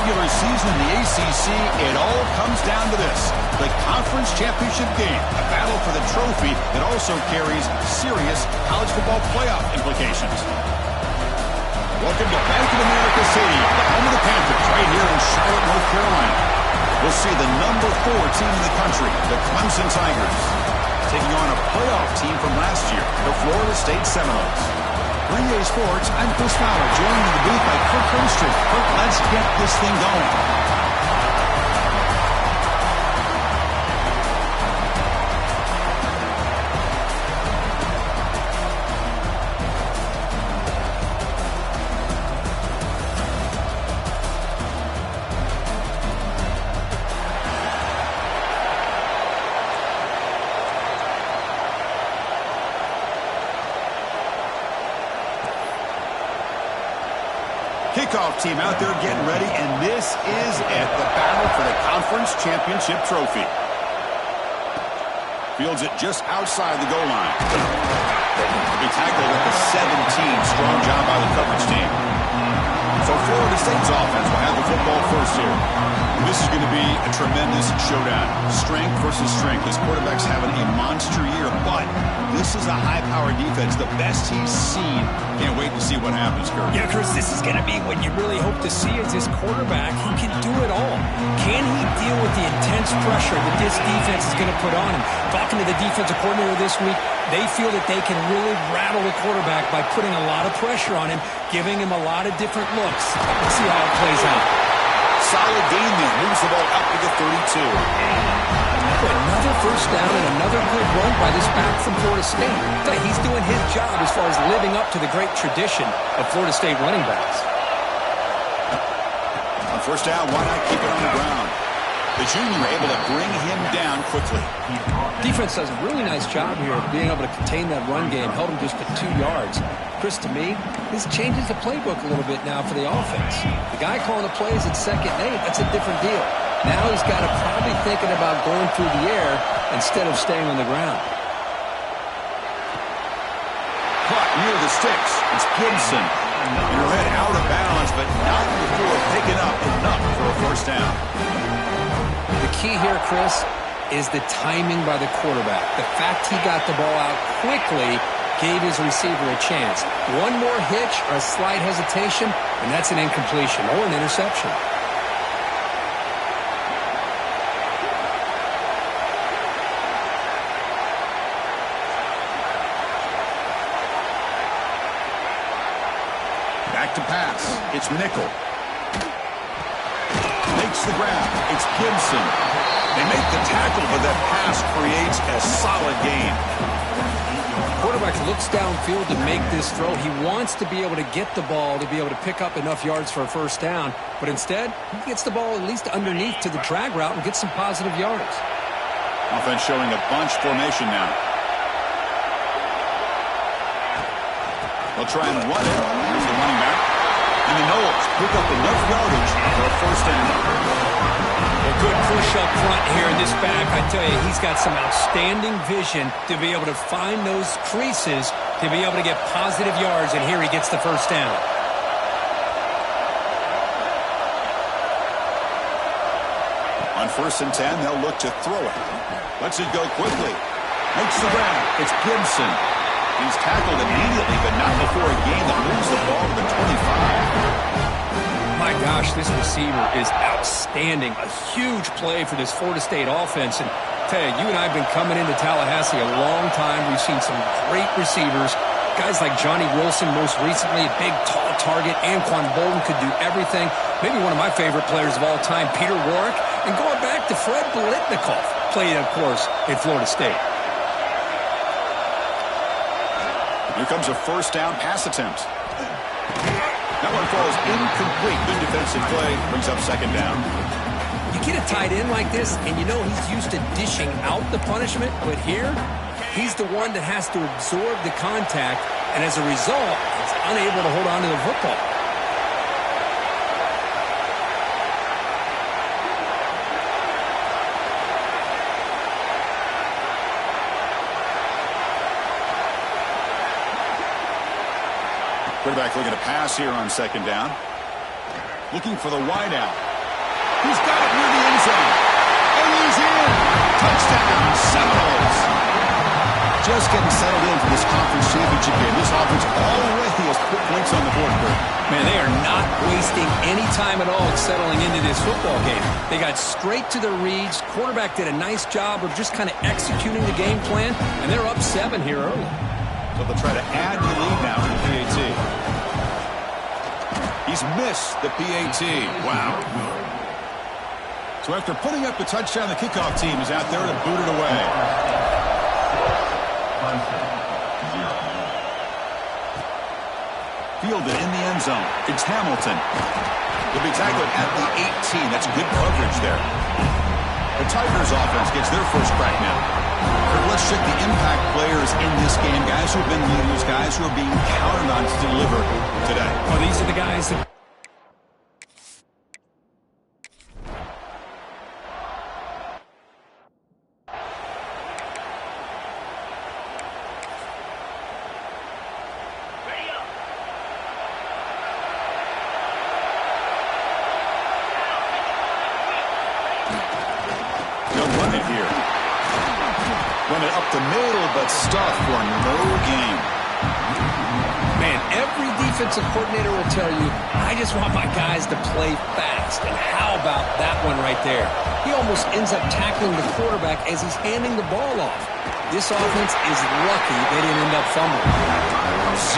regular season in the ACC, it all comes down to this. The conference championship game, a battle for the trophy that also carries serious college football playoff implications. Welcome to Bank of America Stadium, the home of the Panthers, right here in Charlotte, North Carolina. We'll see the number 4 team in the country, the Clemson Tigers, taking on a playoff team from last year, the Florida State Seminoles. For EA Sports, I'm Chris Fowler, joined in the booth by Kirk Herbstreit. Kirk, let's get this thing going. Kickoff team out there getting ready, and this is it, the battle for the conference championship trophy. Fields it just outside the goal line. They tackled at the 17. Strong job by the coverage team. So Florida State's offense will have the football first here. This is going to be a tremendous showdown. Strength versus strength. This quarterback's having a monster year, but this is a high-powered defense, the best he's seen. Can't wait to see what happens, Kurt. Yeah, Chris, this is going to be what you really hope to see is this quarterback who can do it all. Can he deal with the intense pressure that this defense is going to put on him? Talking to the defensive coordinator this week, they feel that they can really rattle the quarterback by putting a lot of pressure on him, giving him a lot of different looks. Let's see how it plays out. Solid game there. Moves the ball up to the 32. Another first down and another good run by this back from Florida State. He's doing his job as far as living up to the great tradition of Florida State running backs. On first down, why not keep it on the ground? The junior able to bring him down quickly. Defense does a really nice job here of being able to contain that run game, held him just to 2 yards. Chris, to me, this changes the playbook a little bit now for the offense. The guy calling the plays at 2nd and 8, that's a different deal. Now he's got to probably thinking about going through the air instead of staying on the ground. Caught near the sticks. It's Gibson. And read out of bounds, but not before picking up enough for a first down. The key here, Chris, is the timing by the quarterback. The fact he got the ball out quickly gave his receiver a chance. One more hitch or a slight hesitation, and that's an incompletion or an interception. Back to pass. It's nickel. Makes the grab. It's Gibson. They make the tackle, but that pass creates a solid gain. Quarterback looks downfield to make this throw. He wants to be able to get the ball to be able to pick up enough yards for a first down, but instead, he gets the ball at least underneath to the drag route and gets some positive yards. Offense showing a bunch formation now. They'll try and run it. Here's the running back. And the Noles pick up enough yardage for a first down. A good push up front here in this back. I tell you, he's got some outstanding vision to be able to find those creases to be able to get positive yards, and here he gets the first down. On 1st and 10, they'll look to throw it. Lets it go quickly. Makes the grab. It's Gibson. He's tackled immediately, but not before a gain that moves the ball to the 25. My gosh, this receiver is outstanding. A huge play for this Florida State offense. And tell you, you and I have been coming into Tallahassee a long time. We've seen some great receivers. Guys like Johnny Wilson, most recently, a big, tall target. Anquan Bolden could do everything. Maybe one of my favorite players of all time, Peter Warrick. And going back to Fred Biletnikoff, played, of course, at Florida State. Here comes a first down pass attempt. That one falls incomplete. Good defensive play. Brings up 2nd down. You get a tight end like this, and you know he's used to dishing out the punishment, but here, he's the one that has to absorb the contact, and as a result, he's unable to hold on to the football. Quarterback looking to pass here on 2nd down. Looking for the wideout. He's got it near the end zone. And he's in. Touchdown, Seminoles. Just getting settled in for this conference championship game. This offense already has put points on the board. Man, they are not wasting any time at all settling into this football game. They got straight to their reads. Quarterback did a nice job of just kind of executing the game plan, and they're up 7 here early. So they'll try to add the lead now to the PAT. He's missed the PAT. Wow. So after putting up the touchdown, the kickoff team is out there to boot it away. Fielded in the end zone. It's Hamilton. He'll be tackled at the 18. That's good coverage there. The Tigers offense gets their first crack now. Let's check the impact players in this game. Guys who have been leaders, guys who are being counted on to deliver today. Well, these are the guys that... The middle, but stuff for no gain. Man, every defensive coordinator will tell you, I just want my guys to play fast. And how about that one right there? He almost ends up tackling the quarterback as he's handing the ball off. This offense is lucky they didn't end up fumbling.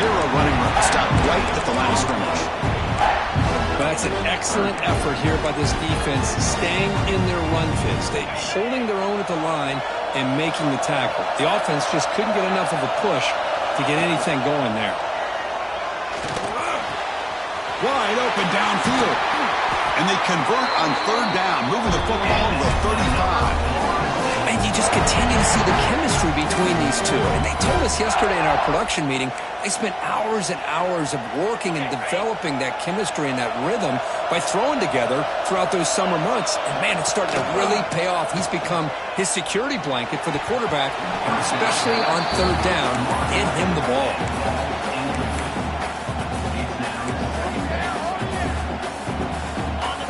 0 running room. Stopped right at the line of scrimmage. That's an excellent effort here by this defense, staying in their run fits. They holding their own at the line and making the tackle. The offense just couldn't get enough of a push to get anything going there. Wide open downfield. And they convert on 3rd down, moving the football to the 35. And you just continue to see the chemistry between these two. And they told us yesterday in our production meeting, they spent hours and hours of working and developing that chemistry and that rhythm by throwing together throughout those summer months. And, man, it's starting to really pay off. He's become his security blanket for the quarterback, and especially on 3rd down, get him the ball.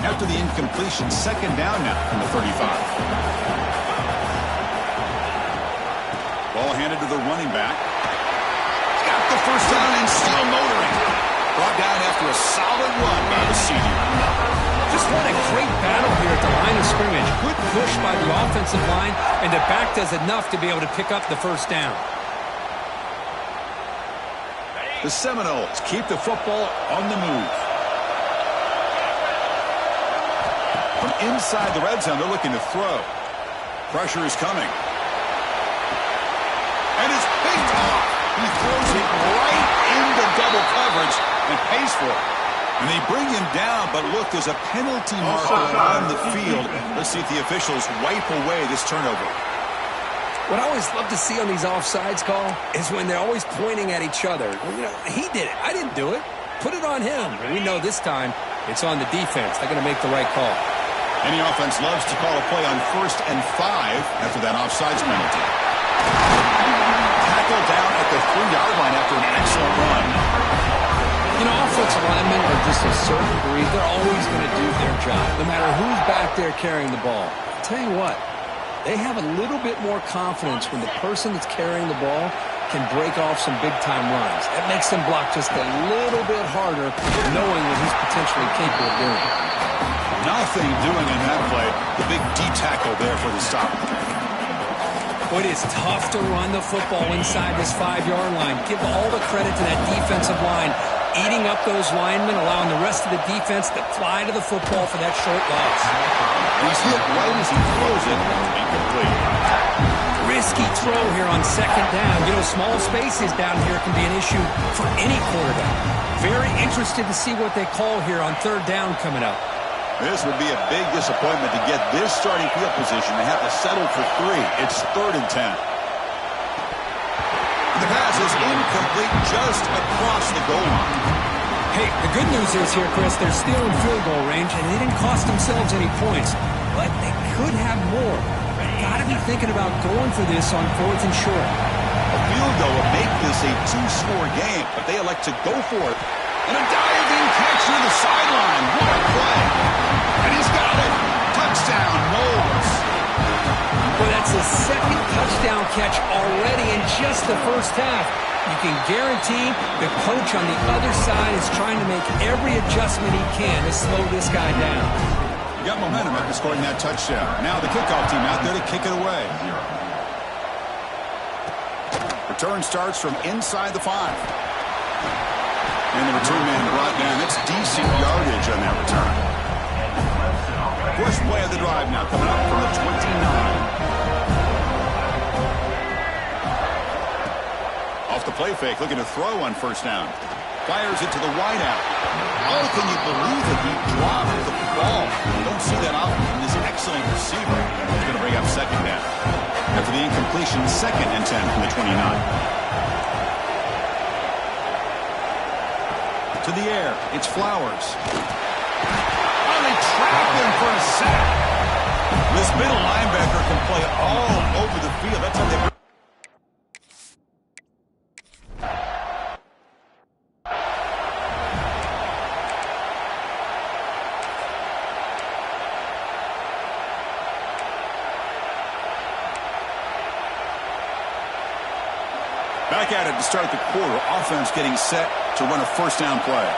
After the incompletion, 2nd down now from the 35. Ball handed to the running back. Got the first down and still motoring. Brought down after a solid run by the senior. Just what a great battle here at the line of scrimmage. Good push by the offensive line, and the back does enough to be able to pick up the first down. The Seminoles keep the football on the move. From inside the red zone, they're looking to throw. Pressure is coming. And it's picked off. He throws it right into double coverage and pays for it. And they bring him down, but look, there's a penalty marker on the field. Let's see if the officials wipe away this turnover. What I always love to see on these offsides call is when they're always pointing at each other. You know, he did it. I didn't do it. Put it on him. And we know this time it's on the defense. They're going to make the right call. Any offense loves to call a play on 1st and 5 after that offsides penalty. Tackled down at the 3-yard line after an excellent run. You know, offensive linemen are just a certain breed. They're always going to do their job, no matter who's back there carrying the ball. I'll tell you what, they have a little bit more confidence when the person that's carrying the ball can break off some big-time runs. That makes them block just a little bit harder, knowing what he's potentially capable of doing. Nothing doing in that play. The big D-tackle there for the stop. It is tough to run the football inside this 5-yard line. Give all the credit to that defensive line, eating up those linemen, allowing the rest of the defense to fly to the football for that short loss. He's hit right as he throws it. Incomplete. Risky throw here on 2nd down. You know, small spaces down here can be an issue for any quarterback. Very interested to see what they call here on 3rd down coming up. This would be a big disappointment to get this starting field position. They have to settle for 3. It's 3rd and 10. The pass is incomplete just across the goal line. Hey, the good news is here, Chris, they're still in field goal range, and they didn't cost themselves any points. But they could have more. Got to be thinking about going for this on 4th and short. A field goal would make this a 2-score game, but they elect to go for it. And a diving catch near the sideline. What a play. And he's got it. catch already in just the first half. You can guarantee the coach on the other side is trying to make every adjustment he can to slow this guy down. You got momentum after scoring that touchdown. Now the kickoff team out there to kick it away. Return starts from inside the 5. And the return man brought down. That's decent yardage on that return. First play of the drive now coming up from the 29. Off the play fake, looking to throw on first down. Fires it to the wideout. Oh, can you believe it? He dropped the ball. You don't see that often from this excellent receiver. He's going to bring up second down. After the incompletion, 2nd and 10 from the 29. To the air, it's Flowers. Oh, they trap him for a sack. This middle linebacker can play all over the field. That's how they... Back at it to start the quarter. Offense getting set to run a first down play.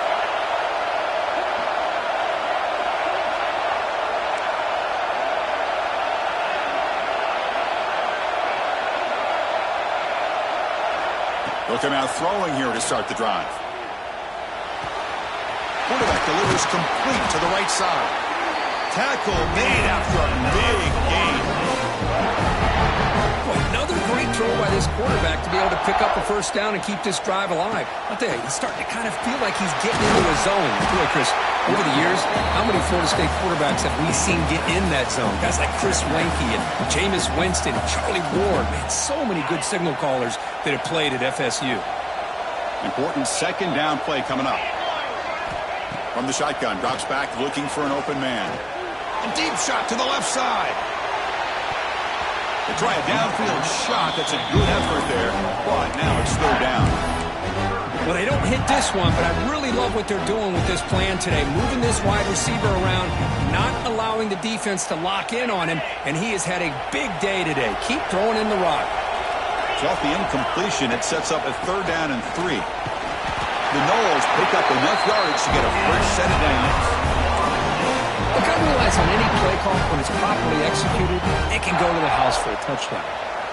They'll come out throwing here to start the drive. Quarterback delivers complete to the right side. Tackle made after a big gain. Another great throw by this quarterback to be able to pick up a first down and keep this drive alive. I'll tell you, he's starting to kind of feel like he's getting into a zone. Boy, Chris, over the years, how many Florida State quarterbacks have we seen get in that zone? Guys like Chris Wenke and Jameis Winston, Charlie Ward. Man, so many good signal callers that have played at FSU. Important second down play coming up. From the shotgun, drops back looking for an open man. A deep shot to the left side. They try a downfield shot. That's a good effort there, but now it's third down. Well, they don't hit this one, but I really love what they're doing with this plan today. Moving this wide receiver around, not allowing the defense to lock in on him, and he has had a big day today. Keep throwing in the rock. So off the incompletion, it sets up a 3rd down and 3. The Noles pick up enough yardage to get a first set of downs. Look, I realize on any play call, when it's properly executed, it can go to the house for a touchdown.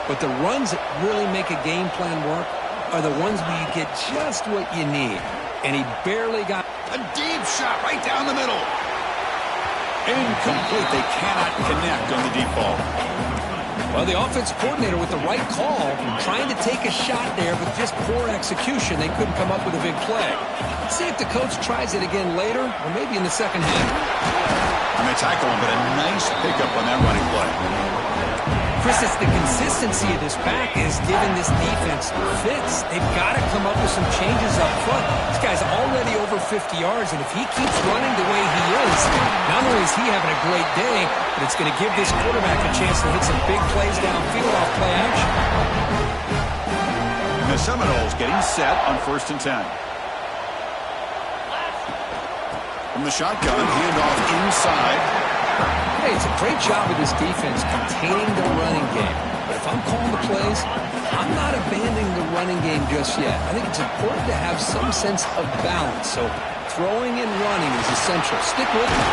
But the runs that really make a game plan work are the ones where you get just what you need. And he barely got a deep shot right down the middle. Incomplete. They cannot connect on the deep ball. Well, the offensive coordinator with the right call, trying to take a shot there, but just poor execution. They couldn't come up with a big play. Let's see if the coach tries it again later, or maybe in the second half. And they tackle him, but a nice pickup on that running play. Chris, it's the consistency of this pack is giving this defense fits. They've got to come up with some changes up front. This guy's already over 50 yards, and if he keeps running the way he is, not only is he having a great day, but it's going to give this quarterback a chance to hit some big plays downfield off play action. The Seminoles getting set on 1st and 10. From the shotgun, handoff inside. Hey, it's a great job of this defense containing the running game. But if I'm calling the plays, I'm not abandoning the running game just yet. I think it's important to have some sense of balance. So throwing and running is essential. Stick with it.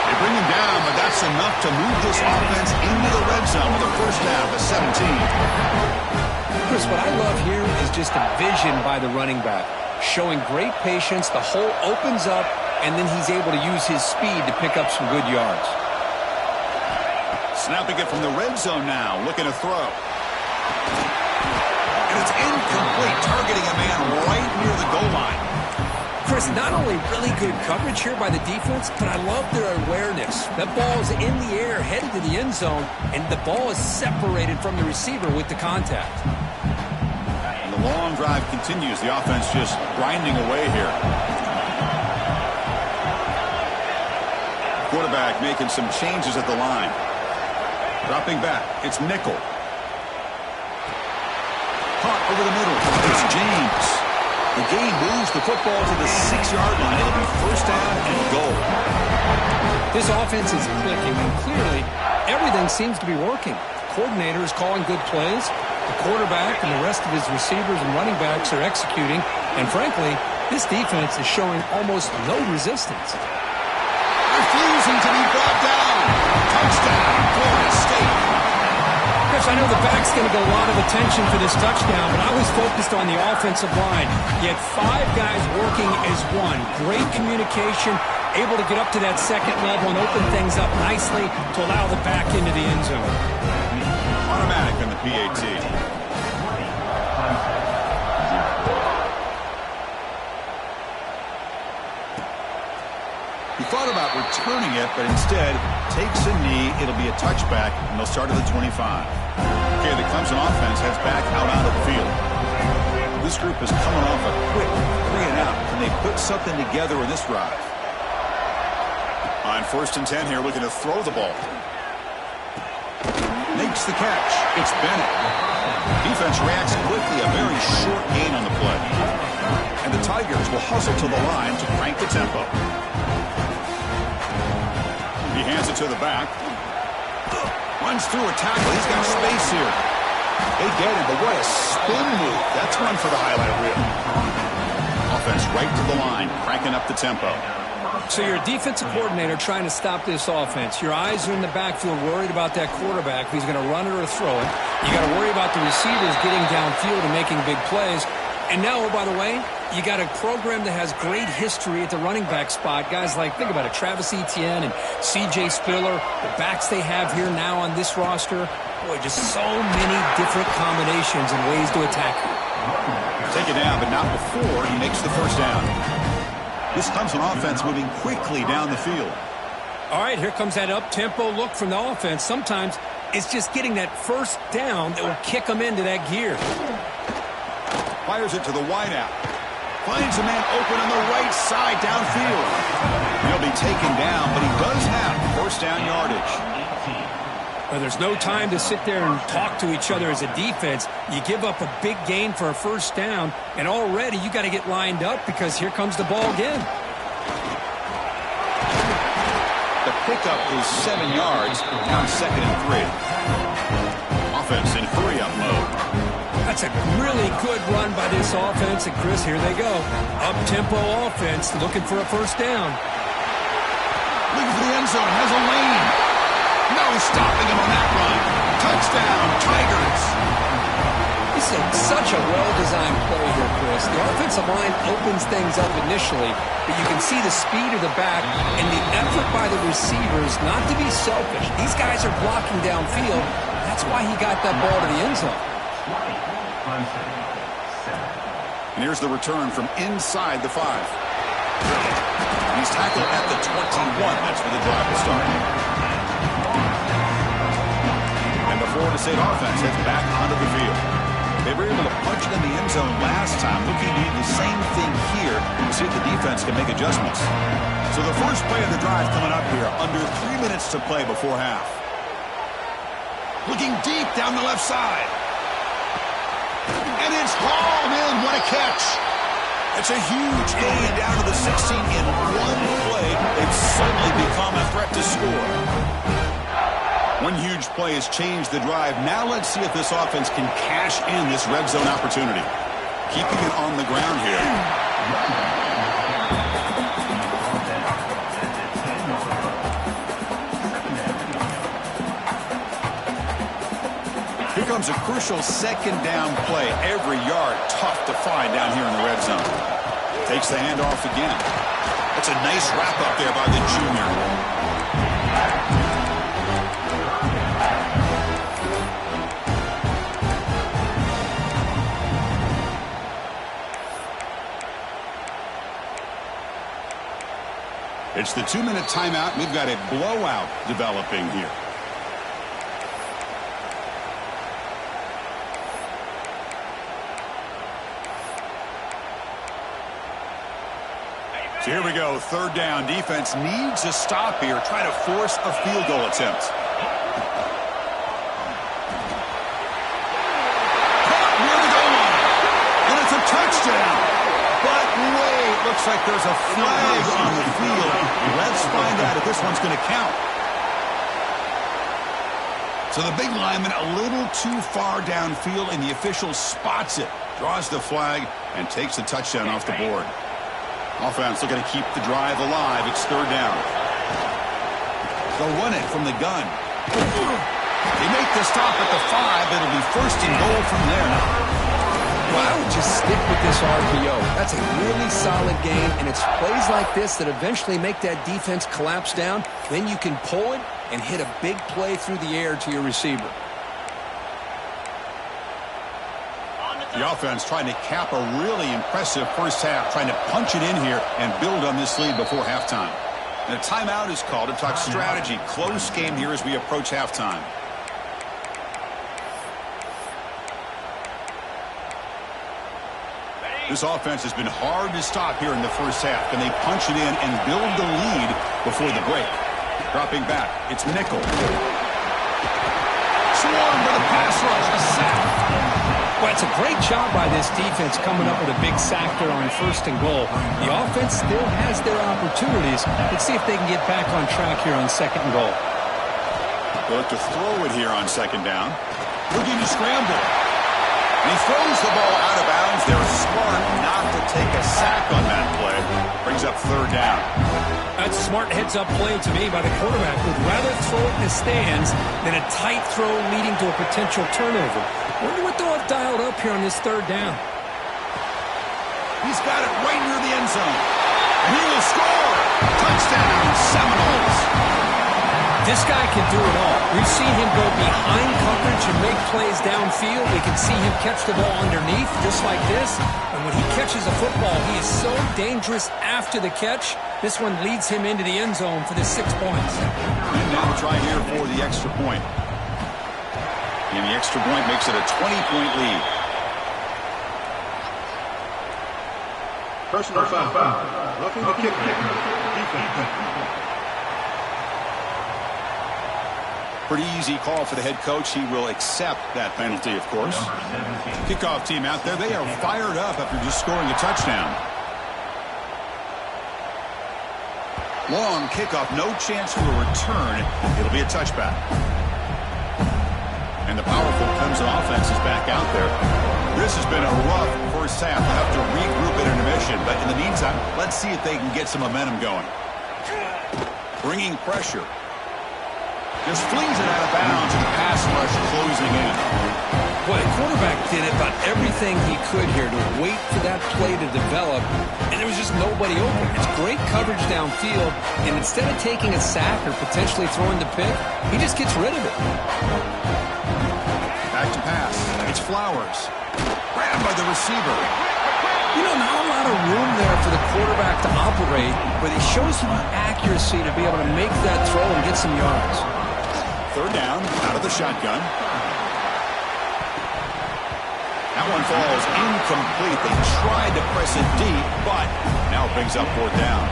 They bring him down, but that's enough to move this offense into the red zone with a first down to 17. Chris, what I love here is just a vision by the running back. Showing great patience, the hole opens up, and then he's able to use his speed to pick up some good yards. Snapping it from the red zone now, looking to throw. And it's incomplete, targeting a man right near the goal line. Chris, not only really good coverage here by the defense, but I love their awareness. That ball is in the air, headed to the end zone, and the ball is separated from the receiver with the contact. The long drive continues. The offense just grinding away here. Quarterback making some changes at the line. Dropping back. It's nickel. Caught over the middle. It's James. The game moves the football to the 6-yard line. It'll be first down and goal. This offense is clicking, and clearly everything seems to be working. coordinator is calling good plays. The quarterback and the rest of his receivers and running backs are executing. And frankly, this defense is showing almost no resistance. Refusing to be brought down. Touchdown, Florida State. Chris, I know the back's going to get a lot of attention for this touchdown, but I was focused on the offensive line. You had 5 guys working as one. Great communication, able to get up to that second level and open things up nicely to allow the back into the end zone. Automatic on the PAT. He thought about returning it, but instead takes a knee. It'll be a touchback, and they'll start at the 25. Okay, the Clemson offense heads back out onto the field. This group is coming off a quick 3-and-out. Can they put something together in this drive? On 1st and 10 here, looking to throw the ball. Makes the catch. It's Bennett. Defense reacts quickly. A very short gain on the play. And the Tigers will hustle to the line to crank the tempo. He hands it to the back. Runs through a tackle. He's got space here. They get him, but what a spin move. That's one for the highlight reel. Offense right to the line, cranking up the tempo. So you're a defensive coordinator trying to stop this offense. Your eyes are in the backfield worried about that quarterback, if he's going to run it or throw it. You got to worry about the receivers getting downfield and making big plays. And now, oh, by the way, you got a program that has great history at the running back spot. Guys like, think about it, Travis Etienne and C.J. Spiller, the backs they have here now on this roster. Boy, just so many different combinations and ways to attack you. Take it down, but not before he makes the first down. This comes an offense moving quickly down the field. All right, here comes that up-tempo look from the offense. Sometimes it's just getting that first down that will kick them into that gear. Fires it to the wideout. Finds a man open on the right side downfield. He'll be taken down, but he does have first down yardage. Well, there's no time to sit there and talk to each other as a defense. You give up a big gain for a first down, and already you got to get lined up because here comes the ball again. The pickup is 7 yards, now 2nd and 3. Offense in hurry-up mode. That's a really good run by this offense, and Chris, here they go. Up-tempo offense looking for a first down. Looking for the end zone, has a lane. No stopping him on that run. Touchdown, Tigers. This is such a well-designed play here, Chris. The offensive line opens things up initially, but you can see the speed of the back and the effort by the receivers not to be selfish. These guys are blocking downfield. That's why he got that ball to the end zone. And here's the return from inside the 5. He's tackled at the 21. That's where the drive will start. And the Florida State offense heads back onto the field. They were able to punch it in the end zone last time, looking to do the same thing here to see if the defense can make adjustments. So the first play of the drive coming up here, under 3 minutes to play before half. Looking deep down the left side. And it's hauled in. What a catch. It's a huge gain down to the 16 in one play. They've suddenly become a threat to score. One huge play has changed the drive. Now let's see if this offense can cash in this red zone opportunity. Keeping it on the ground here. Here comes a crucial 2nd down play. Every yard tough to find down here in the red zone. Takes the handoff again. That's a nice wrap up there by the junior. It's the 2-minute timeout. We've got a blowout developing here. So here we go, 3rd down. Defense needs a stop here, trying to force a field goal attempt. Caught near the goal line, and it's a touchdown. But wait, looks like there's a flag on the field. Let's find out if this one's going to count. So the big lineman a little too far downfield, and the official spots it, draws the flag, and takes the touchdown off the board. Offense looking to keep the drive alive. It's third down. They'll run it from the gun. They make the stop at the 5. It'll be first and goal from there. Well, I would just stick with this RPO. That's a really solid game, and it's plays like this that eventually make that defense collapse down. Then you can pull it and hit a big play through the air to your receiver. The offense trying to cap a really impressive first half, trying to punch it in here and build on this lead before halftime. And a timeout is called to talk strategy. Close game here as we approach halftime. This offense has been hard to stop here in the first half. Can they punch it in and build the lead before the break? Dropping back, it's nickel. Swarm for the pass rush, a sack. Well, it's a great job by this defense coming up with a big sack there on first and goal. The offense still has their opportunities. Let's see if they can get back on track here on second and goal. They'll look to throw it here on second down. Looking to scramble. And he throws the ball out of bounds. They're smart not to take a sack on that play. Brings up third down. That's a smart heads-up play to me by the quarterback. Would rather throw it in the stands than a tight throw leading to a potential turnover. Wonder what they'll have dialed up here on this third down. He's got it right near the end zone. And he will score. Touchdown, Seminoles. This guy can do it all. We've seen him go behind coverage and make plays downfield. We can see him catch the ball underneath, just like this. And when he catches a football, he is so dangerous after the catch. This one leads him into the end zone for the 6 points. And now we'll try here for the extra point. And the extra point makes it a 20-point lead. Personal foul. Roughing the kicker. Defense. Pretty easy call for the head coach. He will accept that penalty, of course. Kickoff team out there. They are fired up after just scoring a touchdown. Long kickoff. No chance for a return. It'll be a touchback. And the powerful Clemson offense is back out there. This has been a rough first half. They'll have to regroup at intermission. But in the meantime, let's see if they can get some momentum going. Bringing pressure. Just flings it out of bounds, and the pass rush closing in. Boy, the quarterback did about everything he could here to wait for that play to develop, and there was just nobody open. It's great coverage downfield, and instead of taking a sack or potentially throwing the pick, he just gets rid of it. Back to pass. It's Flowers. Grabbed by the receiver. You know, not a lot of room there for the quarterback to operate, but he shows enough accuracy to be able to make that throw and get some yards. Third down, out of the shotgun. That one falls incomplete. They tried to press it deep, but now it brings up fourth down.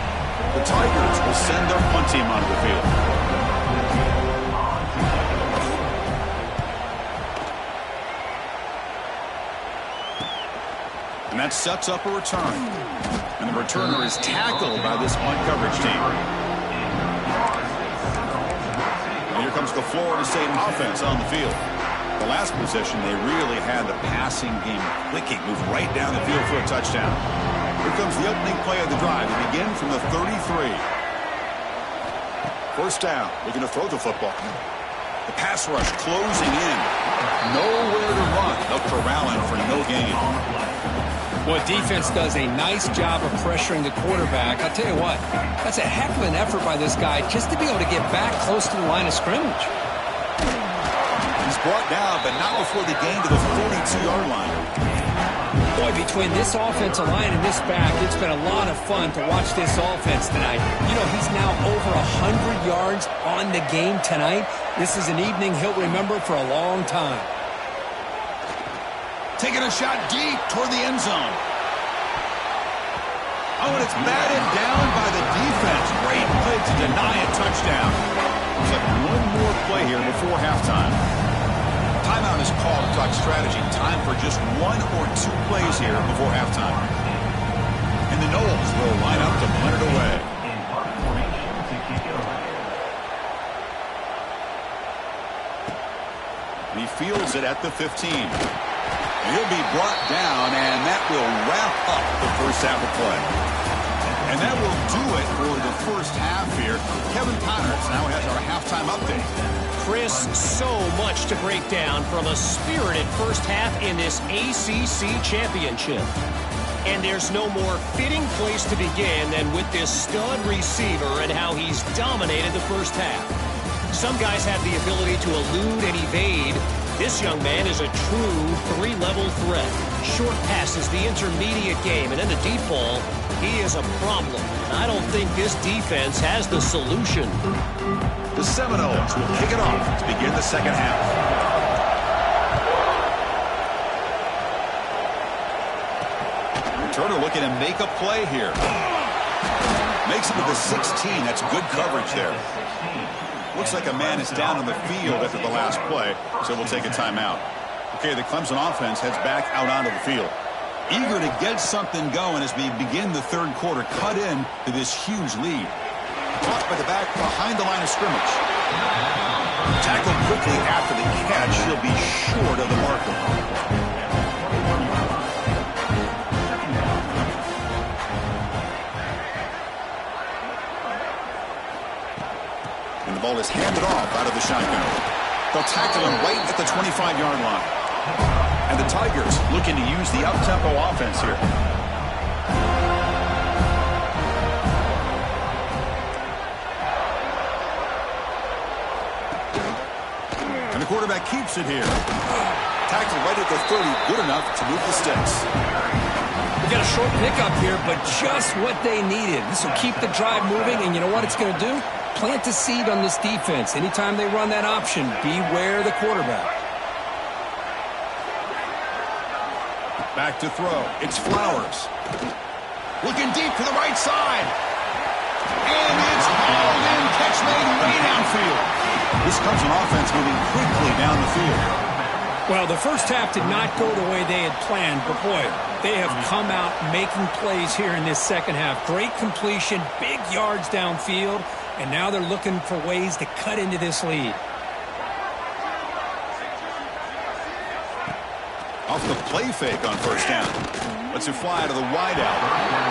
The Tigers will send their punt team onto the field. And that sets up a return. And the returner is tackled by this punt coverage team. Here comes the Florida State offense on the field. The last possession, they really had the passing game clicking, moved right down the field for a touchdown. Here comes the opening play of the drive. They begin from the 33. First down, looking to throw the football. The pass rush closing in. Nowhere to run. They'll corral him for no gain. Well, defense does a nice job of pressuring the quarterback. I'll tell you what, that's a heck of an effort by this guy just to be able to get back close to the line of scrimmage. He's brought down, but not before the gain to the 42-yard line. Boy, between this offensive line and this back, it's been a lot of fun to watch this offense tonight. You know, he's now over 100 yards on the game tonight. This is an evening he'll remember for a long time. Taking a shot deep toward the end zone. Oh, and it's batted down by the defense. Great play to deny a touchdown. Looks like one more play here before halftime. Timeout is called to talk strategy. Time for just one or two plays here before halftime. And the Noles will line up to punt it away. He fields it at the 15. He'll be brought down, and that will wrap up the first half of play. And that will do it for the first half here. Kevin Connors now has our halftime update. Chris, so much to break down from a spirited first half in this ACC championship. And there's no more fitting place to begin than with this stud receiver and how he's dominated the first half. Some guys have the ability to elude and evade. This young man is a true three-level threat. Short passes, the intermediate game, and then the deep ball. He is a problem. And I don't think this defense has the solution. The Seminoles will kick it off to begin the second half. Turner looking to make a play here. Makes it to the 16. That's good coverage there. Looks like a man is down on the field after the last play, so we'll take a timeout. Okay, the Clemson offense heads back out onto the field. Eager to get something going as we begin the third quarter, cut in to this huge lead. Caught by the back behind the line of scrimmage. Tackled quickly after the catch. He'll be short of the marker. And the ball is handed off out of the shotgun. They'll tackle him right at the 25-yard line. And the Tigers looking to use the up-tempo offense here. And the quarterback keeps it here. Tackled right at the 30, good enough to move the sticks. We got a short pickup here, but just what they needed. This will keep the drive moving, and you know what it's going to do? Plant a seed on this defense. Anytime they run that option, beware the quarterback. Back to throw. It's Flowers. Looking deep to the right side. And it's hauled in. Catch made way downfield. This comes an offense moving quickly down the field. Well, the first half did not go the way they had planned, but boy, they have come out making plays here in this second half. Great completion, big yards downfield, and now they're looking for ways to cut into this lead. Off the play fake on first down. Lets it fly out of the wideout.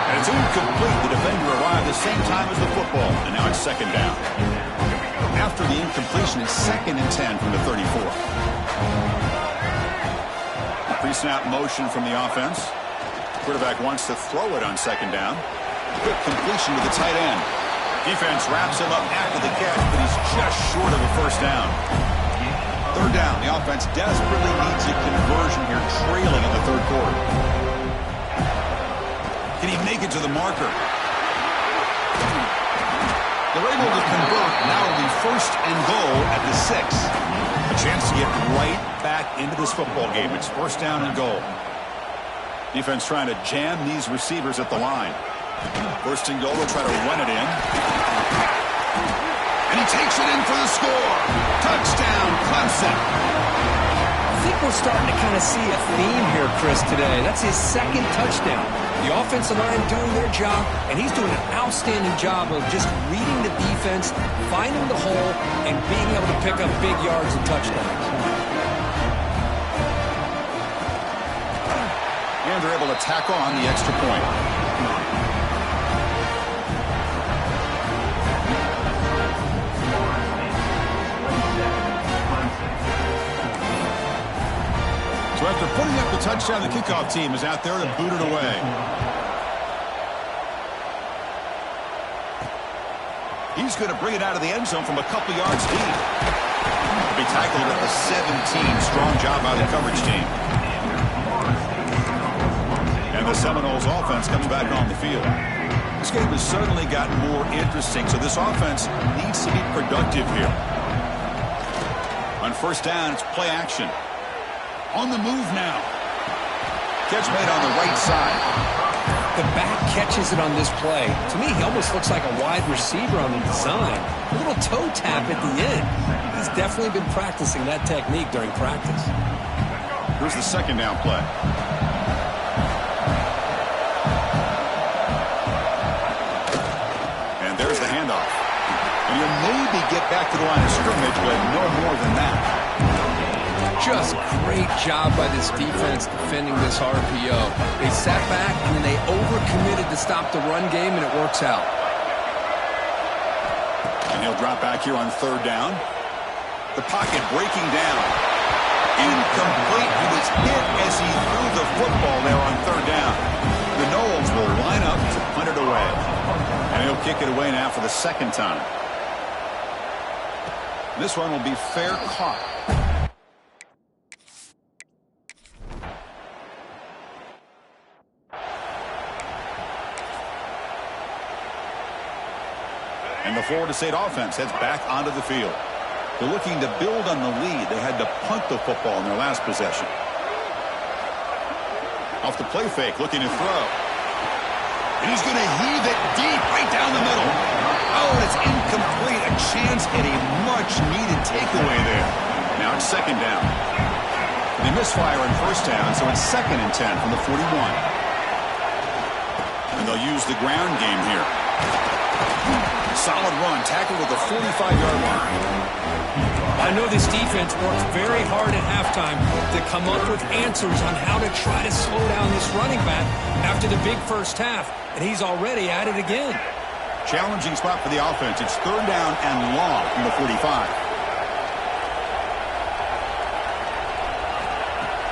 And it's incomplete. The defender arrived the same time as the football. And now it's second down. After the incompletion, it's 2nd and 10 from the 34. Pre-snap motion from the offense. Quarterback wants to throw it on second down. Quick completion to the tight end. Defense wraps him up after the catch, but he's just short of a first down. Third down. The offense desperately needs a conversion here, trailing in the third quarter. Can he make it to the marker? They're able to convert. Now it'll be 1st and goal at the 6. A chance to get right back into this football game. It's 1st down and goal. Defense trying to jam these receivers at the line. 1st and goal. They'll try to run it in. And he takes it in for the score. Touchdown, Clemson. I think we're starting to kind of see a theme here, Chris, today. That's his 2nd touchdown. The offensive line doing their job, and he's doing an outstanding job of just reading the defense, finding the hole, and being able to pick up big yards and touchdowns. And they're able to tack on the extra point. So after putting up the touchdown, the kickoff team is out there to boot it away. He's going to bring it out of the end zone from a couple yards deep. Be tackled at the 17. Strong job by the coverage team. And the Seminoles offense comes back on the field. This game has certainly gotten more interesting, so this offense needs to be productive here. On first down, it's play action. On the move now. Catch made on the right side. The back catches it on this play. To me, he almost looks like a wide receiver on the design. A little toe tap at the end. He's definitely been practicing that technique during practice. Here's the 2nd down play. And there's the handoff. And you'll maybe get back to the line of scrimmage, but no more than that. Just great job by this defense defending this RPO. They sat back, and then they overcommitted to stop the run game, and it works out. And he'll drop back here on third down. The pocket breaking down. Incomplete. He was hit as he threw the football there on third down. The Noles will line up to punt it away. And he'll kick it away now for the second time. This one will be fair caught. And the Florida State offense heads back onto the field. They're looking to build on the lead. They had to punt the football in their last possession. Off the play fake, looking to throw. And he's going to heave it deep right down the middle. Oh, and it's incomplete. A chance at a much-needed takeaway there. Now it's second down. They misfire on first down, so it's 2nd and 10 from the 41. And they'll use the ground game here. Solid run, tackled at the 45-yard line. I know this defense worked very hard at halftime to come up with answers on how to try to slow down this running back after the big first half, and he's already at it again. Challenging spot for the offense. It's third down and long from the 45.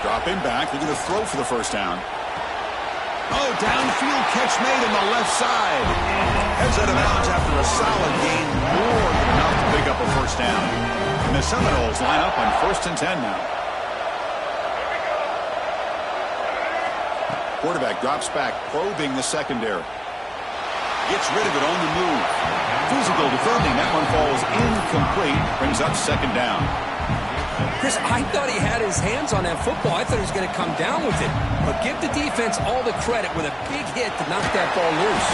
Dropping back, looking to throw for the first down. Oh, downfield catch made on the left side. Heads out of bounds after a solid gain, more than enough to pick up a first down. And the Seminoles line up on 1st and 10 now. Quarterback drops back, probing the secondary. Gets rid of it on the move. Physical defending. That one falls incomplete. Brings up second down. Chris, I thought he had his hands on that football. I thought he was going to come down with it. But give the defense all the credit with a big hit to knock that ball loose.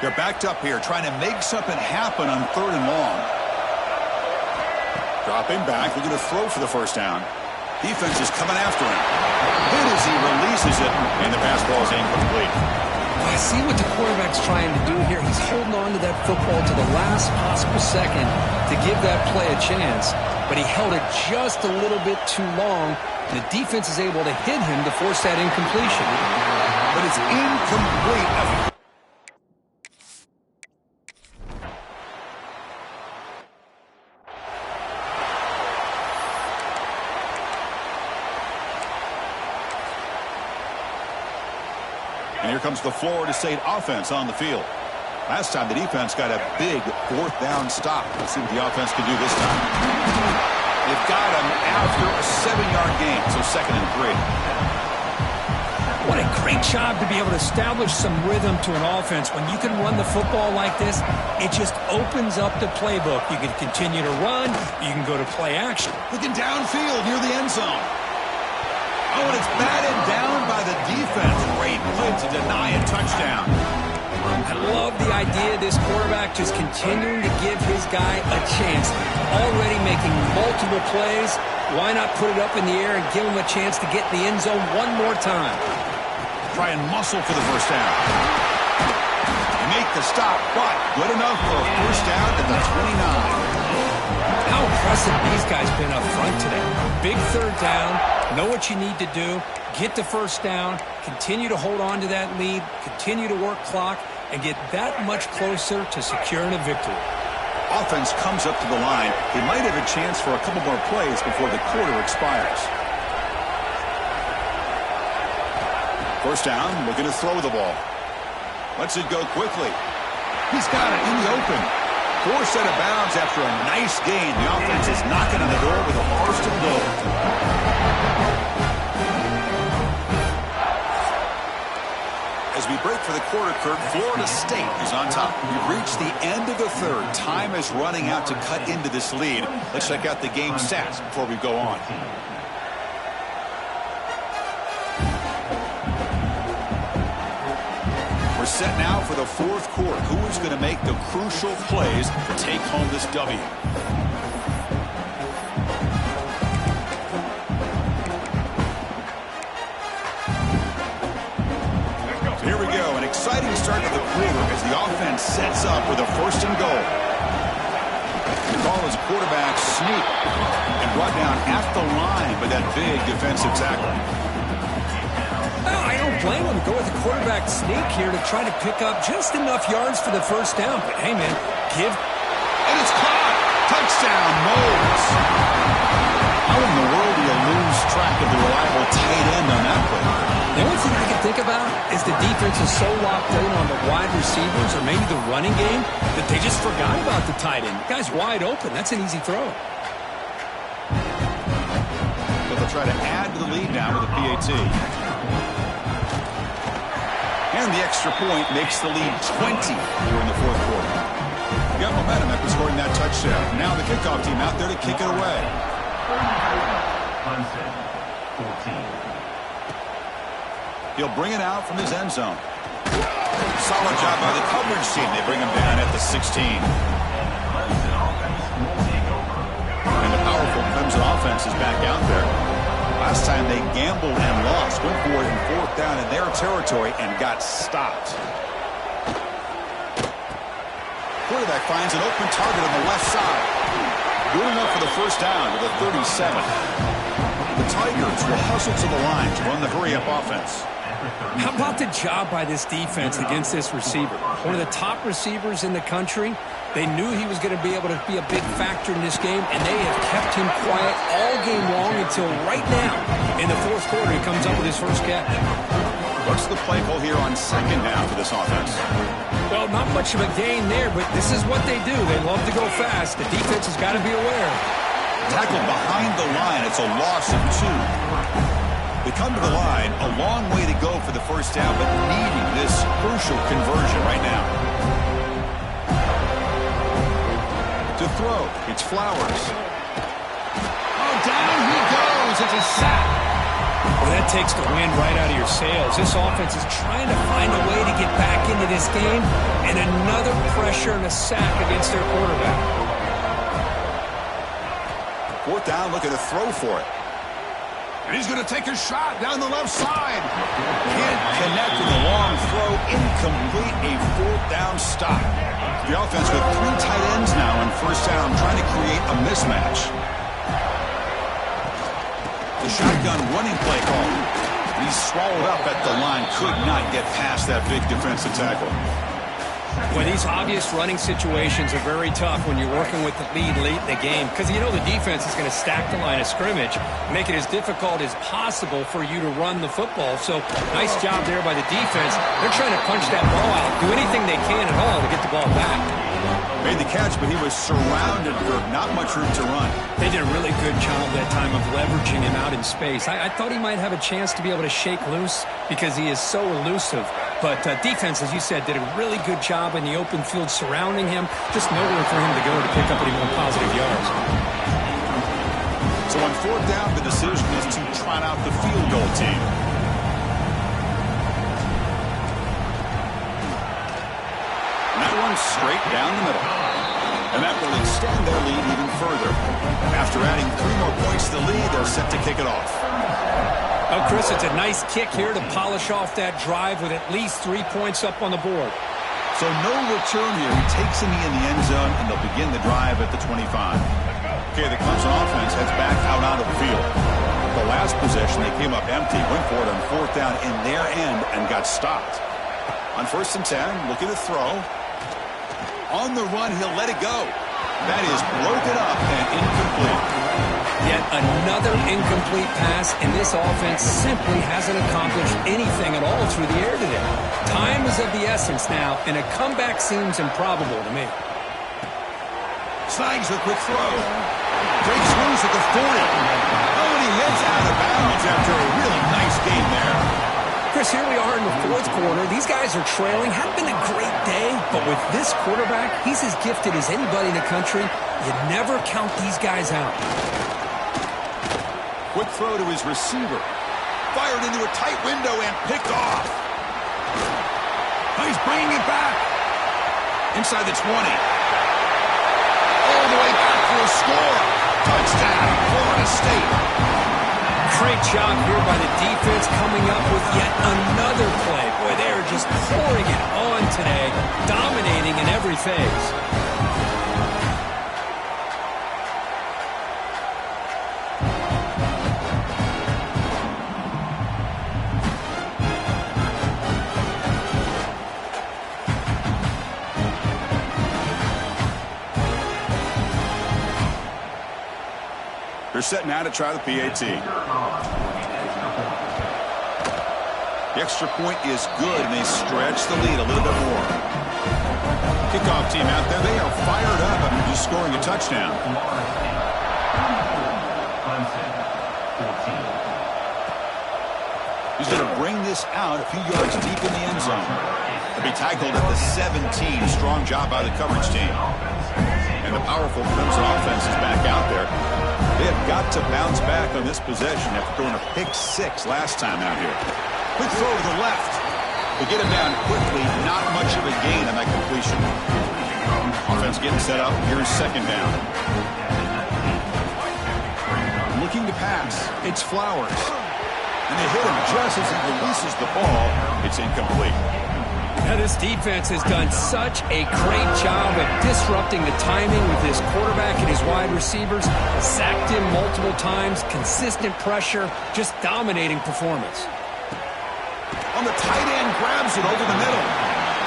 They're backed up here, trying to make something happen on third and long. Dropping back, looking to throw for the first down. Defense is coming after him. Hit as he releases it, and the pass ball is incomplete. I see what the quarterback's trying to do here. He's holding on to that football to the last possible second to give that play a chance, but he held it just a little bit too long, and the defense is able to hit him to force that incompletion. But it's incomplete. And here comes the Florida State offense on the field. Last time the defense got a big 4th down stop. Let's see what the offense can do this time. They've got him after a 7-yard gain, so 2nd and 3. What a great job to be able to establish some rhythm to an offense. When you can run the football like this, it just opens up the playbook. You can continue to run. You can go to play action. Looking downfield near the end zone. Oh, and it's batted down by the defense. Great play to deny a touchdown. I love the idea of this quarterback just continuing to give his guy a chance. Already making multiple plays. Why not put it up in the air and give him a chance to get in the end zone one more time? Try and muscle for the first down. Make the stop, but good enough for a first down at the 29. How impressive these guys been up front today. Big third down. Know what you need to do. Get the first down. Continue to hold on to that lead. Continue to work clock and get that much closer to securing a victory. Offense comes up to the line. They might have a chance for a couple more plays before the quarter expires. First down, looking to throw the ball. Lets it go quickly. He's got it in the open. Forced out of bounds after a nice gain. The offense is knocking on the door with a 1st and goal. As we break for the quarter, Kirk, Florida State is on top. We've reached the end of the third. Time is running out to cut into this lead. Let's check out the game stats before we go on. We're set now for the fourth quarter. Who is going to make the crucial plays to take home this W? So here we go. An exciting start to the quarter as the offense sets up with a 1st and goal. The call is quarterback sneak and brought down at the line by that big defensive tackle. I don't blame him to go with the quarterback sneak here to try to pick up just enough yards for the 1st down. But, hey, man, And it's caught. Touchdown, Moles. How in the world do you lose track of the reliable tight end on that play? The only thing I can think about is the defense is so locked in on the wide receivers or maybe the running game that they just forgot about the tight end. The guy's wide open. That's an easy throw. But they'll try to add to the lead now with a PAT. And the extra point makes the lead 20 here in the 4th quarter. Got momentum after scoring that touchdown. Now the kickoff team out there to kick it away. 14. He'll bring it out from his end zone. Solid job by the coverage team. They bring him down at the 16. And the powerful Clemson offense is back out there. Last time they gambled and lost. Went for it in 4th down in their territory and got stopped. Quarterback finds an open target on the left side. Good enough for the 1st down with a 37. The Tigers will hustle to the line to run the hurry-up offense. How about the job by this defense against this receiver? One of the top receivers in the country. They knew he was going to be able to be a big factor in this game, and they have kept him quiet all game long until right now. In the 4th quarter, he comes up with his 1st catch. What's the play call here on 2nd down for this offense? Well, not much of a gain there, but this is what they do. They love to go fast. The defense has got to be aware. Tackled behind the line. It's a loss of 2. They come to the line, a long way to go for the 1st down, but needing this crucial conversion right now. To throw, it's Flowers. Oh, down he goes. It's a sack. Well, that takes the wind right out of your sails. This offense is trying to find a way to get back into this game, and another pressure and a sack against their quarterback. 4th down, looking to throw for it. And he's going to take a shot down the left side. Can't connect with a long throw. Incomplete, a 4th down stop. The offense with 3 tight ends now on 1st down, trying to create a mismatch. The shotgun running play call. He's swallowed up at the line. Could not get past that big defensive tackle. Well, these obvious running situations are very tough when you're working with the lead late in the game because you know the defense is going to stack the line of scrimmage, make it as difficult as possible for you to run the football. So nice job there by the defense. They're trying to punch that ball out, do anything they can at all to get the ball back. Made the catch, but he was surrounded for not much room to run. They did a really good job that time of leveraging him out in space. I thought he might have a chance to be able to shake loose because he is so elusive. But defense, as you said, did a really good job in the open field surrounding him. Just nowhere for him to go to pick up any more positive yards. So on 4th down, the decision is to trot out the field goal team. And that one straight down the middle. And that will extend their lead even further. After adding 3 more points to the lead, they're set to kick it off. Oh, Chris, it's a nice kick here to polish off that drive with at least 3 points up on the board. So no return here. He takes him in the end zone, and they'll begin the drive at the 25. Okay, the Clemson offense heads back out onto the field. The last possession, they came up empty, went for it on 4th down in their end, and got stopped. On 1st and 10, looking to throw. On the run, he'll let it go. That is broken up and incomplete. Yet another incomplete pass, and this offense simply hasn't accomplished anything at all through the air today. Time is of the essence now, and a comeback seems improbable to me. Snags a quick throw. Breaks loose at the 40. Oh, and he heads out of bounds after a really nice game there. Chris, here we are in the 4th quarter. These guys are trailing. Hadn't been a great day, but with this quarterback, he's as gifted as anybody in the country. You never count these guys out. Quick throw to his receiver. Fired into a tight window and picked off. Oh, he's bringing it back. Inside the 20. All the way back for a score. Touchdown, Florida State. Great job here by the defense coming up with yet another play. Boy, they are just pouring it on today, dominating in every phase. They're set now to try the PAT. The extra point is good, and they stretch the lead a little bit more. Kickoff team out there, they are fired up after just scoring a touchdown. He's going to bring this out a few yards deep in the end zone. He'll be tackled at the 17. Strong job by the coverage team. And the powerful Crimson offense is back out there. They have got to bounce back on this possession after throwing a pick-6 last time out here. Quick throw to the left. They get him down quickly. Not much of a gain on that completion. Offense getting set up. Here's second down. Looking to pass. It's Flowers. And they hit him just as he releases the ball. It's incomplete. Now, this defense has done such a great job of disrupting the timing with his quarterback and his wide receivers. Sacked him multiple times, consistent pressure, just dominating performance. On the tight end, grabs it over the middle.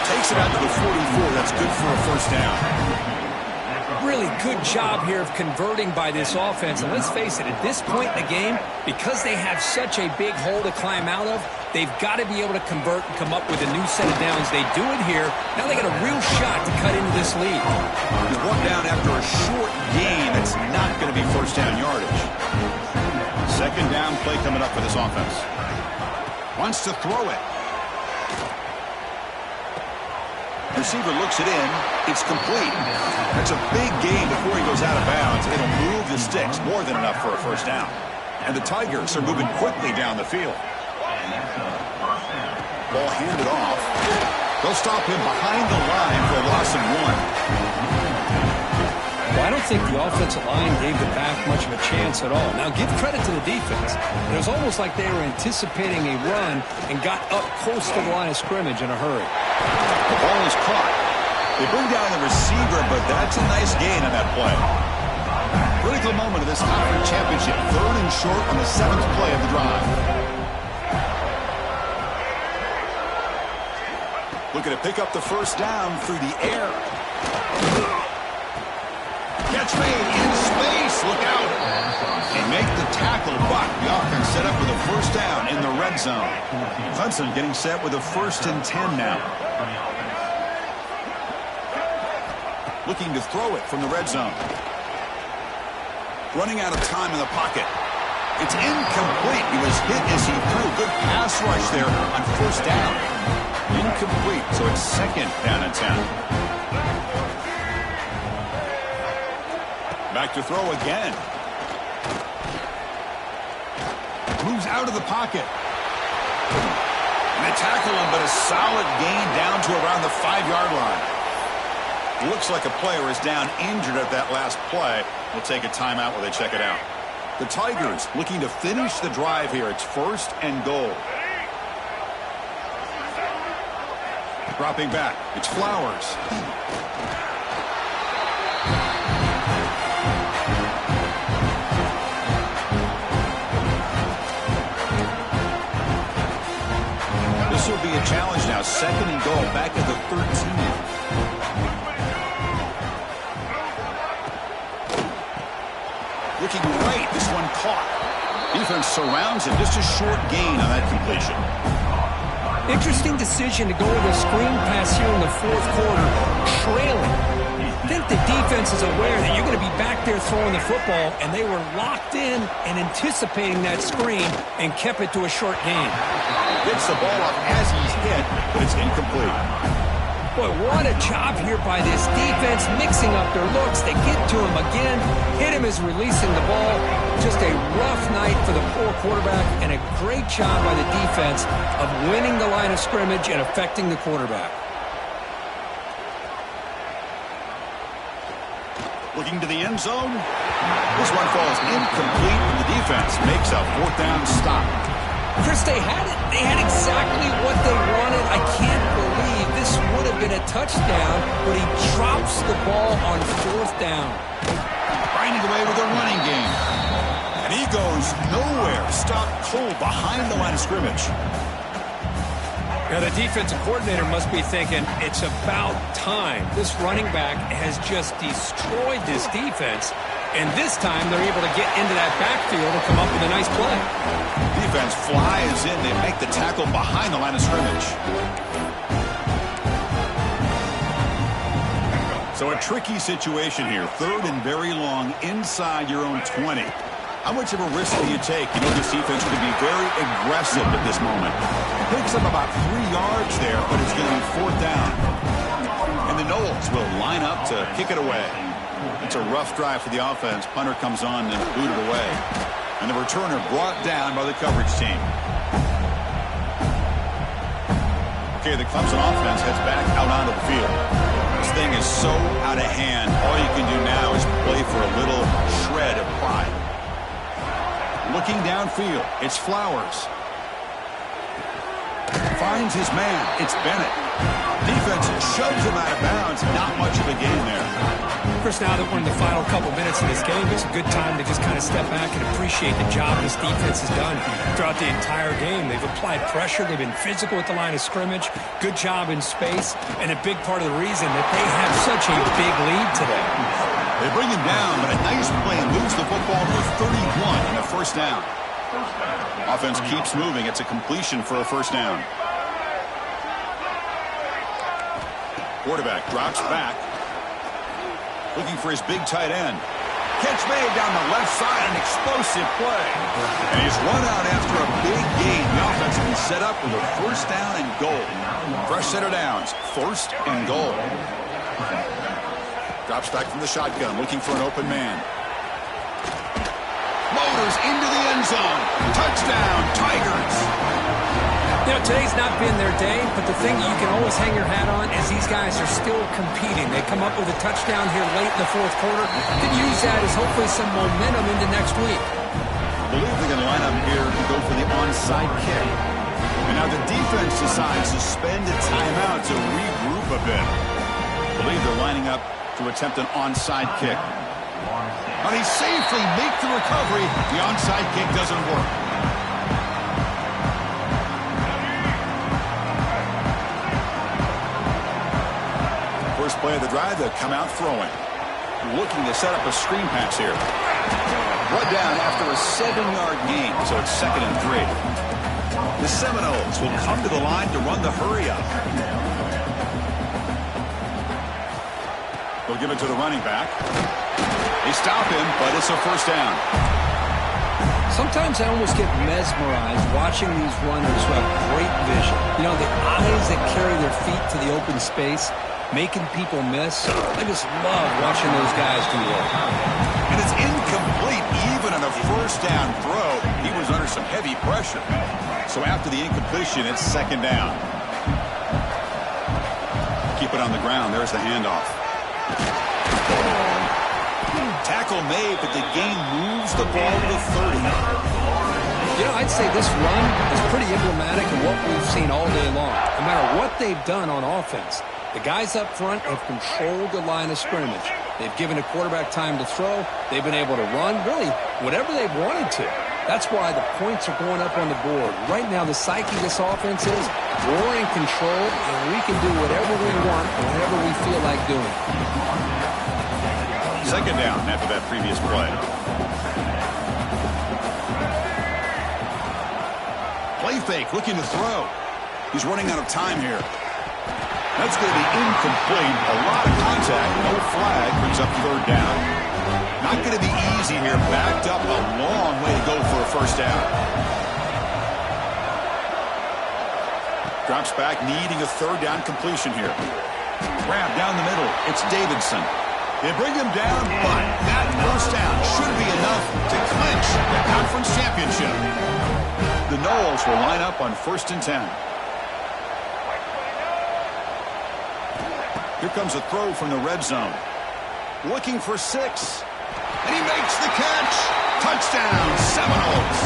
Takes it out to the 44. That's good for a first down. Really good job here of converting by this offense. And let's face it, at this point in the game, because they have such a big hole to climb out of, they've got to be able to convert and come up with a new set of downs. They do it here. Now they got a real shot to cut into this lead. He's brought down after a short gain. That's not going to be first down yardage. Second down play coming up for this offense. Wants to throw it. Receiver looks it in. It's complete. That's a big gain before he goes out of bounds. It'll move the sticks more than enough for a first down. And the Tigers are moving quickly down the field. Ball handed off. They'll stop him behind the line for a loss of 1. Well, I don't think the offensive line gave the back much of a chance at all. Now, give credit to the defense. It was almost like they were anticipating a run and got up close to the line of scrimmage in a hurry. The ball is caught. They bring down the receiver, but that's a nice gain on that play. Critical moment of this conference championship. 3rd and short on the 7th play of the drive. Looking to pick up the first down through the air. Catch made in space. Look out. They make the tackle, but the offense set up with a first down in the red zone. Hudson getting set with a 1st and 10 now. Looking to throw it from the red zone. Running out of time in the pocket. It's incomplete. He was hit as he threw. Good pass rush there on first down. Incomplete, so it's 2nd down and 10. Back to throw again. Moves out of the pocket. And they tackle him, but a solid gain down to around the 5-yard line. Looks like a player is down injured at that last play. We'll take a timeout while they check it out. The Tigers looking to finish the drive here. It's 1st and goal. Dropping back. It's Flowers. This will be a challenge now. 2nd and goal back at the 13. Looking right. This one caught. Defense surrounds him. Just a short gain on that completion. Interesting decision to go with a screen pass here in the 4th quarter, trailing. I think the defense is aware that you're going to be back there throwing the football, and they were locked in and anticipating that screen and kept it to a short gain. Gets the ball up as he's hit, but it's incomplete. Boy, what a job here by this defense, mixing up their looks. They get to him again, hit him as releasing the ball. Just a rough night for the poor quarterback, and a great job by the defense of winning the line of scrimmage and affecting the quarterback. Looking to the end zone. This one falls incomplete, and the defense makes a fourth down stop. Chris, they had it. They had exactly what they wanted. I can't believe this would have been a touchdown, but he drops the ball on fourth down. Finding away with a running game. And he goes nowhere. Stopped cold behind the line of scrimmage. Now, the defensive coordinator must be thinking, it's about time. This running back has just destroyed this defense, and this time they're able to get into that backfield and come up with a nice play. Defense flies in. They make the tackle behind the line of scrimmage. So a tricky situation here. Third and very long inside your own 20. How much of a risk do you take? You know this defense could be very aggressive at this moment. Picks up about 3 yards there, but it's going to be fourth down. And the Noles will line up to kick it away. It's a rough drive for the offense. Punter comes on and booted away. And the returner brought down by the coverage team. Okay, the Clemson offense heads back out onto the field. This thing is so out of hand. All you can do now is play for a little shred of pride. Looking downfield, it's Flowers. Finds his man, it's Bennett. Defense shoves him out of bounds. Not much of a gain there. Chris, now that we're in the final couple minutes of this game, it's a good time to just kind of step back and appreciate the job this defense has done throughout the entire game. They've applied pressure. They've been physical at the line of scrimmage. Good job in space. And a big part of the reason that they have such a big lead today. They bring him down, but a nice play moves the football to 31 and a first down. Offense keeps moving. It's a completion for a first down. Quarterback drops back. Looking for his big tight end. Catch made down the left side, an explosive play. And he's run out after a big gain. The offense can set up with a first down and goal. Fresh set of downs, first and goal. Drops back from the shotgun, looking for an open man. Motors into the end zone. Touchdown, Tigers. You know, today's not been their day, but the thing you can always hang your hat on is these guys are still competing. They come up with a touchdown here late in the fourth quarter. Can use that as hopefully some momentum into next week. I believe they're going to line up here and go for the onside kick. And now the defense decides to spend a timeout to regroup a bit. I believe they're lining up to attempt an onside kick. And he safely makes the recovery. The onside kick doesn't work. First play of the drive, they'll come out throwing. Looking to set up a screen pass here. Brought down after a 7-yard gain, so it's 2nd and 3. The Seminoles will come to the line to run the hurry up. They'll give it to the running back. They stop him, but it's a first down. Sometimes I almost get mesmerized watching these runners who have great vision. You know, the eyes that carry their feet to the open space, making people miss. I just love watching those guys do that. And it's incomplete even on a first down throw. He was under some heavy pressure. So after the incompletion, it's 2nd down. Keep it on the ground. There's the handoff. Tackle made, but the game moves the ball to the 30. You know, I'd say this run is pretty emblematic of what we've seen all day long. No matter what they've done on offense, the guys up front have controlled the line of scrimmage. They've given the quarterback time to throw. They've been able to run, really, whatever they've wanted to. That's why the points are going up on the board. Right now, the psyche of this offense is we're in control, and we can do whatever we want, whatever we feel like doing. 2nd down after that previous play. Play fake, looking to throw. He's running out of time here. That's going to be incomplete. A lot of contact. No flag. Brings up 3rd down. Not going to be easy here. Backed up a long way to go for a first down. Drops back, needing a 3rd down completion here. Grab down the middle. It's Davidson. They bring him down, but that first down should be enough to clinch the conference championship. The Noles will line up on 1st and 10. Here comes a throw from the red zone. looking for 6. And he makes the catch. Touchdown, Seminoles.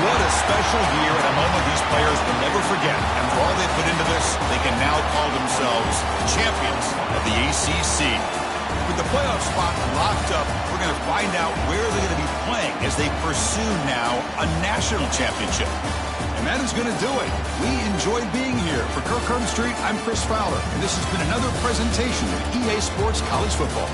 What a special year and a moment these players will never forget. And for all they put into this, they can now call themselves champions of the ACC. With the playoff spot locked up, we're going to find out where they're going to be playing as they pursue now a national championship. And that is going to do it. We enjoyed being here. For Kirk Street, I'm Chris Fowler, and this has been another presentation of EA Sports College Football.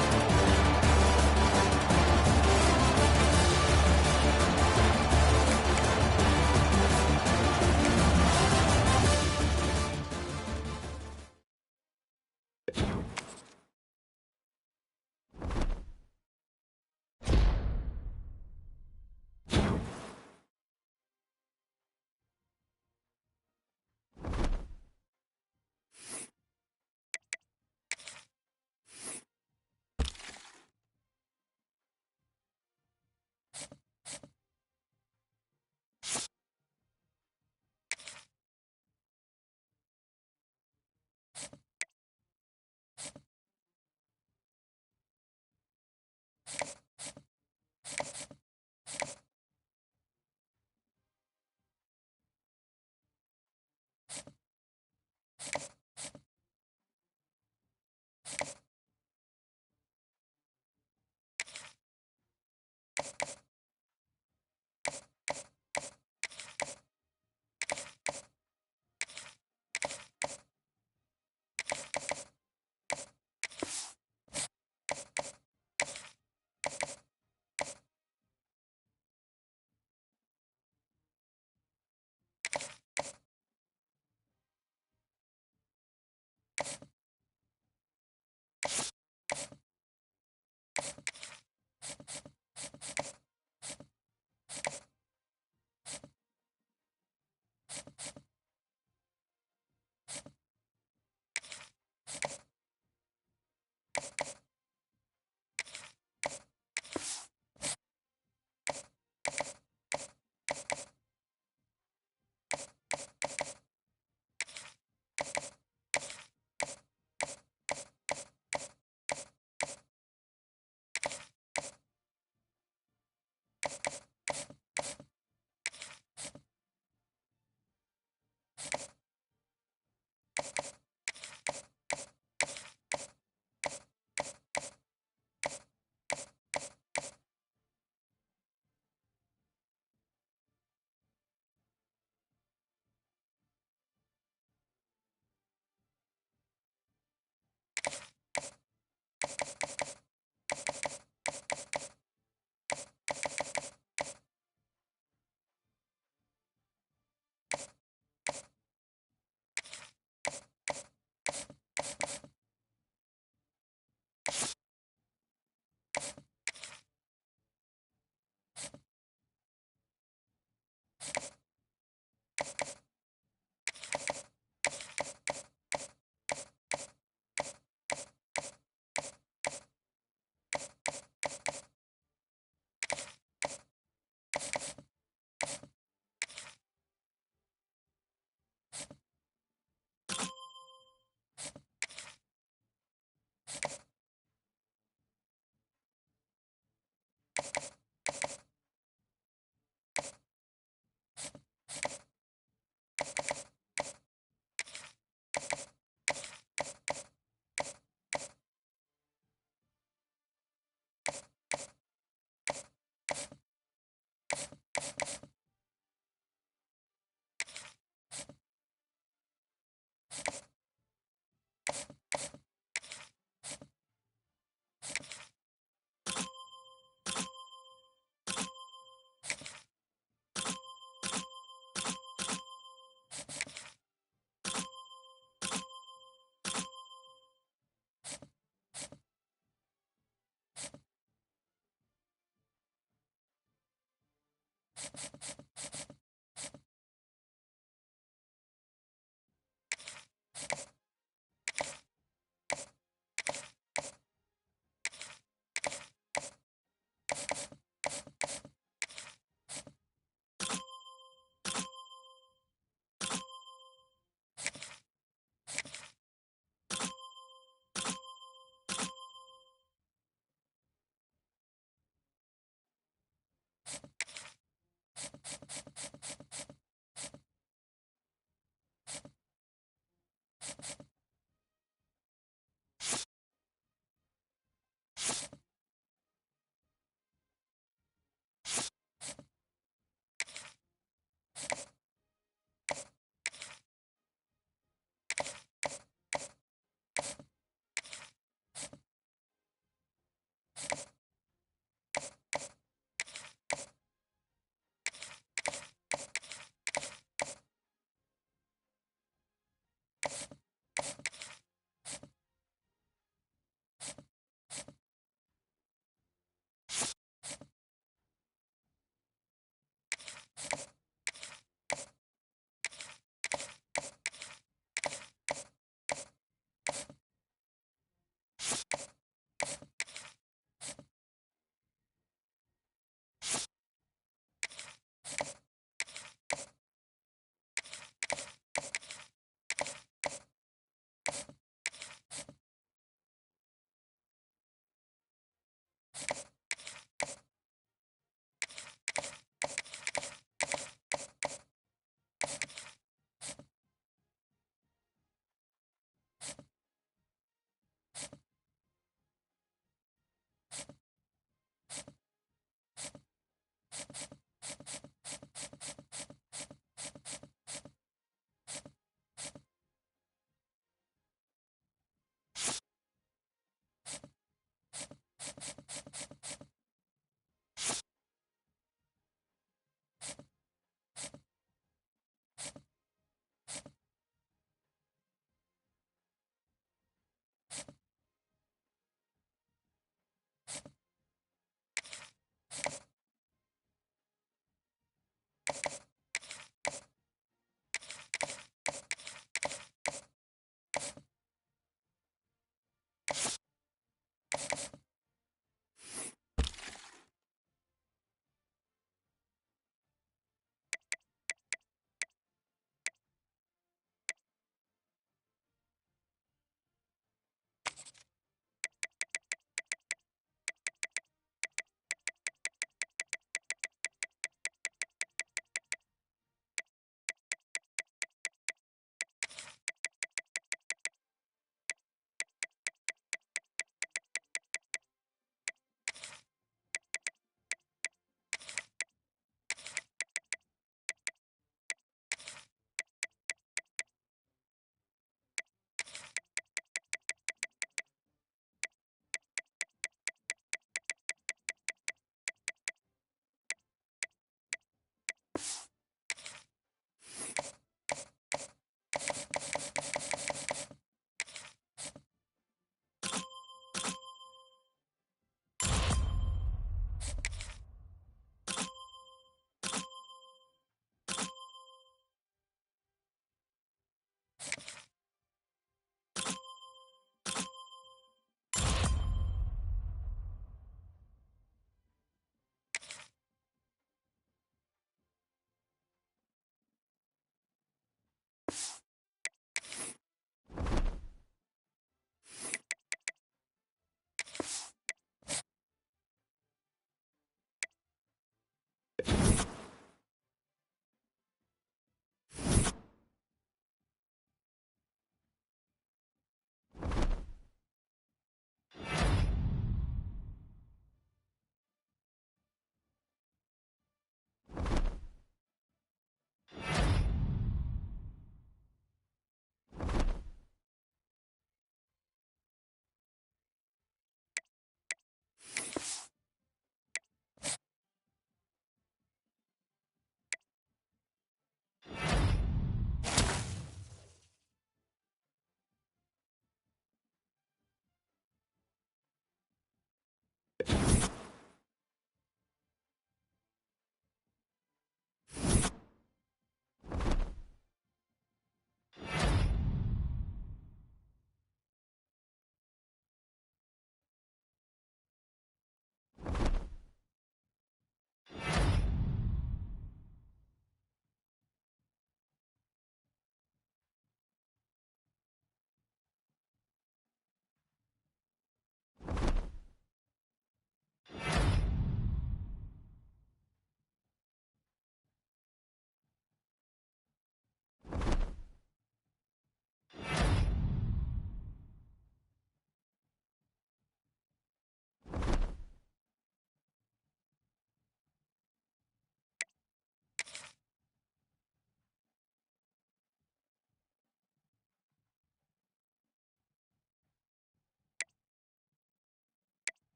you